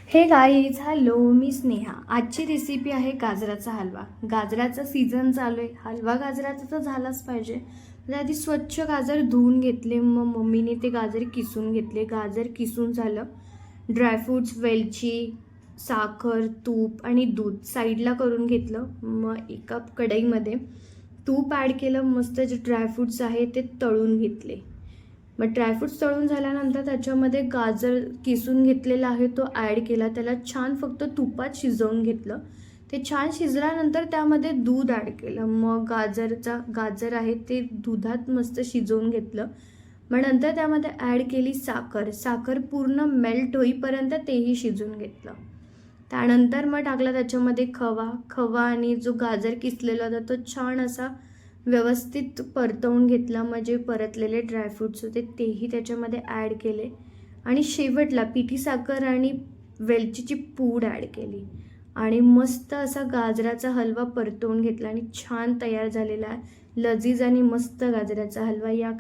हे guys, hello, मी स्नेहा. आजची recipe आहे गाजराचा हलवा. गाजराचा सीझन चालू आहे, हलवा गाजराचा तर झालाच पाहिजे. आधी स्वच्छ गाजर धुवून घेतले, मग मम्मीने ते गाजर किसून घेतले. गाजर किसून झालं, ड्रायफ्रूट्स, वेलची, साखर, तूप आणि दूध साईडला करून घेतलं. मग एका कढईमध्ये तूप ॲड केलं, मस्त जे ड्रायफ्रूट्स आहे ते तळून घेतले. मग ड्रायफ्रूट्स तळून झाल्यानंतर त्याच्यामध्ये गाजर किसून घेतलेला आहे तो ॲड केला. त्याला छान फक्त तुपात शिजवून घेतलं. ते छान शिजल्यानंतर त्यामध्ये दूध ॲड केलं. मग गाजर आहे ते दुधात मस्त शिजवून घेतलं. मग नंतर त्यामध्ये ॲड केली साखर पूर्ण मेल्ट होईपर्यंत तेही शिजवून घेतलं. त्यानंतर मग टाकला त्याच्यामध्ये खवा आणि जो गाजर किसलेला होता तो छान असा व्यवस्थित परतवून घेतला. म्हणजे परतलेले ड्रायफ्रूट्स होते तेही त्याच्यामध्ये ॲड केले आणि शेवटला पिठी साखर आणि वेलचीची पूड ॲड केली आणि मस्त असा गाजराचा हलवा परतवून घेतला आणि छान तयार झालेला आहे लजीज आणि मस्त गाजराचा हलवा. या